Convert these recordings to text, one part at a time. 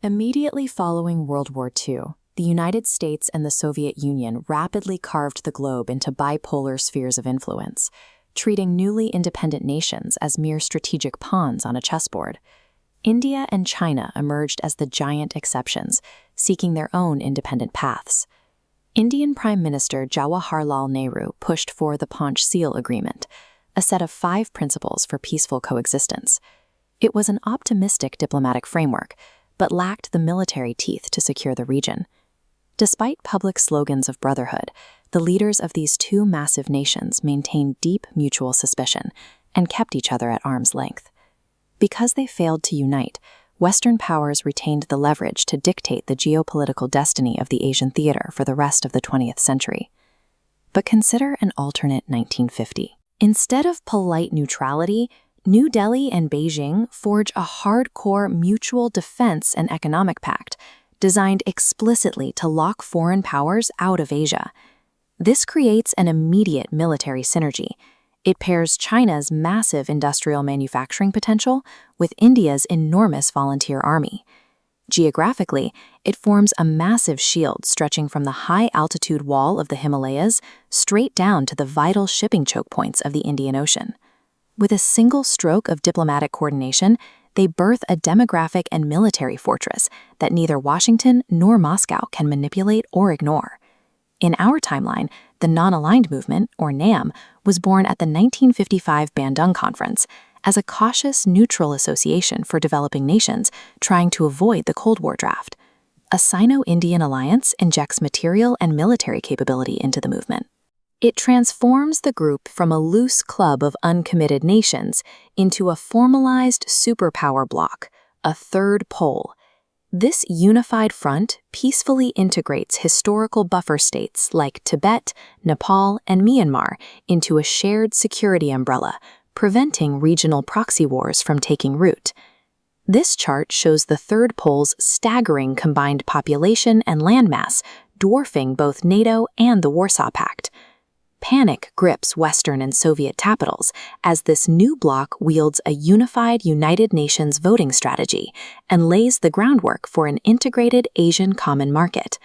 Immediately following World War II, the United States and the Soviet Union rapidly carved the globe into bipolar spheres of influence, treating newly independent nations as mere strategic pawns on a chessboard. India and China emerged as the giant exceptions, seeking their own independent paths. Indian Prime Minister Jawaharlal Nehru pushed for the Panchsheel Agreement, a set of 5 principles for peaceful coexistence. It was an optimistic diplomatic framework, but lacked the military teeth to secure the region. Despite public slogans of brotherhood, the leaders of these two massive nations maintained deep mutual suspicion and kept each other at arm's length. Because they failed to unite, Western powers retained the leverage to dictate the geopolitical destiny of the Asian theater for the rest of the 20th century. But consider an alternate 1950. Instead of polite neutrality, New Delhi and Beijing forge a hardcore mutual defense and economic pact designed explicitly to lock foreign powers out of Asia. This creates an immediate military synergy. It pairs China's massive industrial manufacturing potential with India's enormous volunteer army. Geographically, it forms a massive shield stretching from the high-altitude wall of the Himalayas straight down to the vital shipping choke points of the Indian Ocean. With a single stroke of diplomatic coordination, they birth a demographic and military fortress that neither Washington nor Moscow can manipulate or ignore. In our timeline, the Non-Aligned Movement, or NAM, was born at the 1955 Bandung Conference as a cautious, neutral association for developing nations trying to avoid the Cold War draft. A Sino-Indian alliance injects material and military capability into the movement. It transforms the group from a loose club of uncommitted nations into a formalized superpower bloc, a third pole. This unified front peacefully integrates historical buffer states like Tibet, Nepal, and Myanmar into a shared security umbrella, preventing regional proxy wars from taking root. This chart shows the third pole's staggering combined population and landmass, dwarfing both NATO and the Warsaw Pact. Panic grips Western and Soviet capitals as this new bloc wields a unified United Nations voting strategy and lays the groundwork for an integrated Asian common market.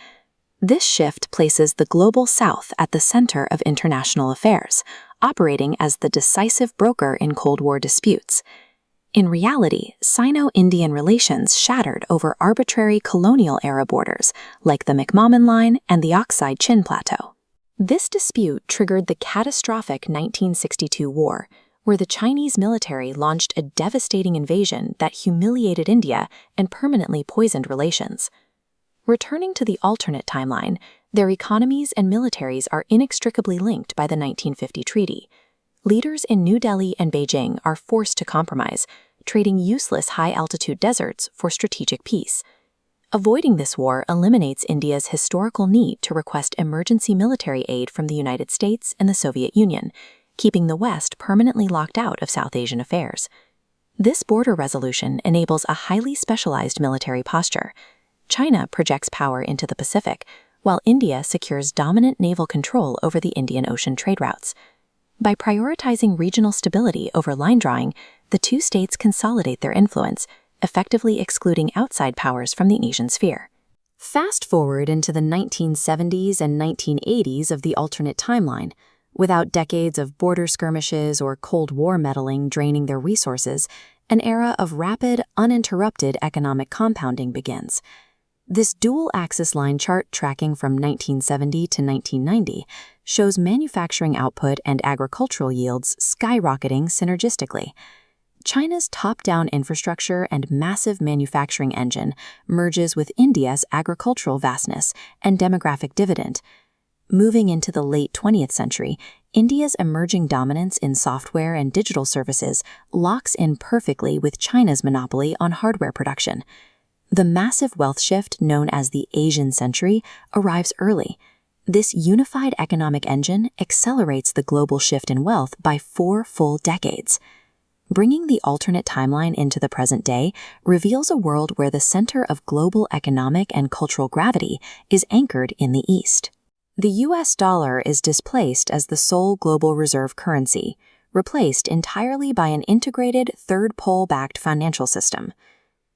This shift places the global South at the center of international affairs, operating as the decisive broker in Cold War disputes. In reality, Sino-Indian relations shattered over arbitrary colonial-era borders like the McMahon Line and the Oxide Chin Plateau. This dispute triggered the catastrophic 1962 war, where the Chinese military launched a devastating invasion that humiliated India and permanently poisoned relations. Returning to the alternate timeline, their economies and militaries are inextricably linked by the 1950 treaty. Leaders in New Delhi and Beijing are forced to compromise, trading useless high-altitude deserts for strategic peace. Avoiding this war eliminates India's historical need to request emergency military aid from the United States and the Soviet Union, keeping the West permanently locked out of South Asian affairs. This border resolution enables a highly specialized military posture. China projects power into the Pacific, while India secures dominant naval control over the Indian Ocean trade routes. By prioritizing regional stability over line drawing, the two states consolidate their influence, effectively excluding outside powers from the Asian sphere. Fast forward into the 1970s and 1980s of the alternate timeline. Without decades of border skirmishes or Cold War meddling draining their resources, an era of rapid, uninterrupted economic compounding begins. This dual-axis line chart tracking from 1970 to 1990 shows manufacturing output and agricultural yields skyrocketing synergistically. China's top-down infrastructure and massive manufacturing engine merges with India's agricultural vastness and demographic dividend. Moving into the late 20th century, India's emerging dominance in software and digital services locks in perfectly with China's monopoly on hardware production. The massive wealth shift known as the Asian century arrives early. This unified economic engine accelerates the global shift in wealth by 4 full decades. Bringing the alternate timeline into the present day reveals a world where the center of global economic and cultural gravity is anchored in the East. The US dollar is displaced as the sole global reserve currency, replaced entirely by an integrated third pole-backed financial system.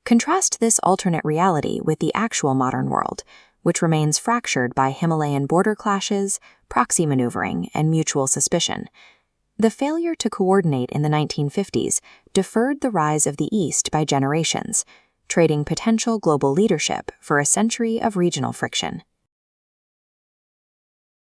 Contrast this alternate reality with the actual modern world, which remains fractured by Himalayan border clashes, proxy maneuvering, and mutual suspicion. The failure to coordinate in the 1950s deferred the rise of the East by generations, trading potential global leadership for a century of regional friction.